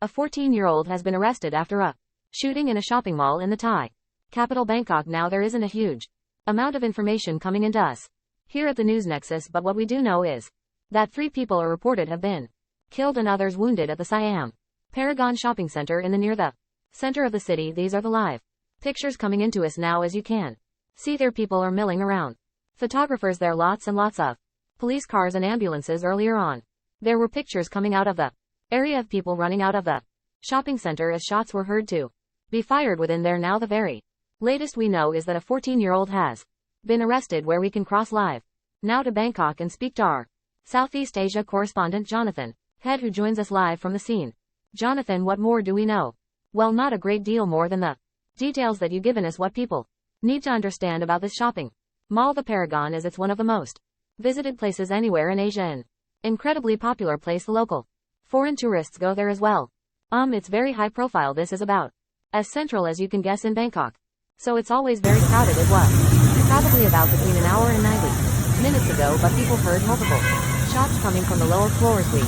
A 14-year-old has been arrested after a shooting in a shopping mall in the Thai capital Bangkok. Now there isn't a huge amount of information coming into us here at the news Nexus, but what we do know is that 3 people are reported have been killed and others wounded at the Siam Paragon shopping center in the near the center of the city. These are the live pictures coming into us now. As you can see there, people are milling around. Photographers there, lots and lots of police cars and ambulances. Earlier on, there were pictures coming out of the area of people running out of the shopping center as shots were heard to be fired within there. Now the very latest we know is that a 14-year-old has been arrested, where we can cross live now to Bangkok and speak to our Southeast Asia correspondent Jonathan Head, who joins us live from the scene. Jonathan, what more do we know? Well, not a great deal more than the details that you've given us. What people need to understand about this shopping mall, the Paragon, is it's one of the most visited places anywhere in Asia, and incredibly popular place. The local foreign tourists go there as well. It's very high profile. This is about as central as you can guess in Bangkok, so it's always very crowded. It was probably about between an hour and 90 minutes ago, but people heard multiple shots coming from the lower floors. We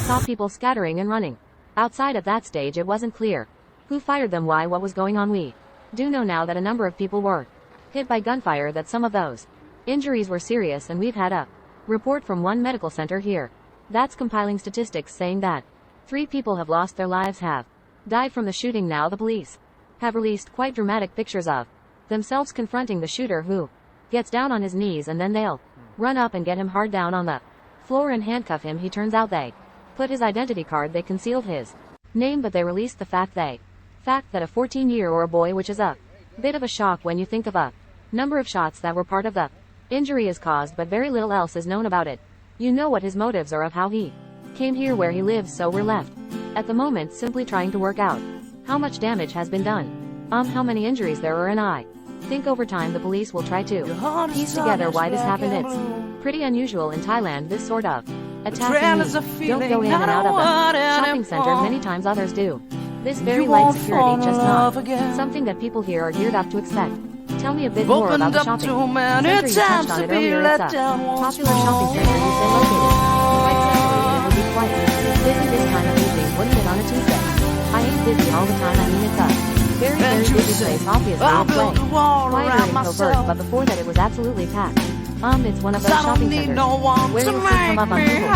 saw people scattering and running outside. At that stage it wasn't clear who fired them, why, what was going on. We do know now that a number of people were hit by gunfire, that some of those injuries were serious, and we've had a report from one medical center here that's compiling statistics saying that 3 people have lost their lives, have died from the shooting. Now the police have released quite dramatic pictures of themselves confronting the shooter, who gets down on his knees, and then they'll run up and get him hard down on the floor and handcuff him. He turns out they put his identity card, they concealed his name, but they released the fact that a 14-year or a boy, which is a bit of a shock when you think of a number of shots that were part of the injury is caused, but very little else is known about it. You know what his motives are, of how he came here, where he lives, so we're left at the moment simply trying to work out how much damage has been done, how many injuries there are, and I think over time the police will try to piece together why this happened. It's pretty unusual in Thailand, this sort of attack, and you don't go in and out of the shopping center many times. Others do. This very light security, just not something that people here are geared up to expect. Tell me a bit more about the shopping center. You touched on it earlier. It's a popular shopping center, you say, located quite centrally, and it would be quite busy this time of evening, wouldn't it, on a Tuesday? I ain't busy all the time. I mean, it's a very, very busy place. Obviously it's quieter and covert, but before that it was absolutely packed. It's one of those shopping centers where you'll see come up on Google,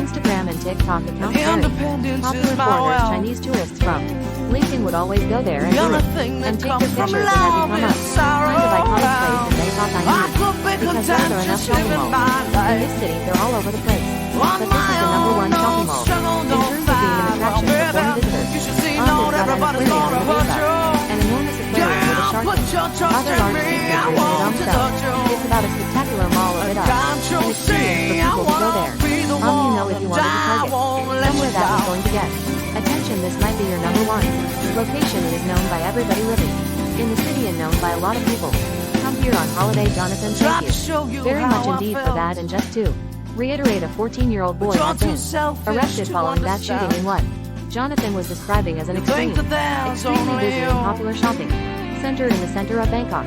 Instagram and TikTok accounts. Very popular foreigners, Chinese tourists from LinkedIn would always go there and do it, and take their pictures, and have become a kind of iconic place in Bangkok. I mean, because there are enough shopping malls in this city, they're all over the place. But this is the #1 shopping mall in terms of being an attraction for foreign visitors. It's got an aquarium on the rooftop, an enormous aquarium with a shark tank, other large sea creatures in its own self. It's about a spectacular mall of it up, an experience for people to go there. You know, if you wanted to target somewhere that was going to get attention, this might be your #1 location. It is known by everybody living in the city and known by a lot of people. Come here on holiday. Jonathan, thank you very much indeed for that. And just to reiterate, a 14-year-old boy has been arrested following that shooting in what Jonathan was describing as an extremely busy and popular shopping center in the center of Bangkok.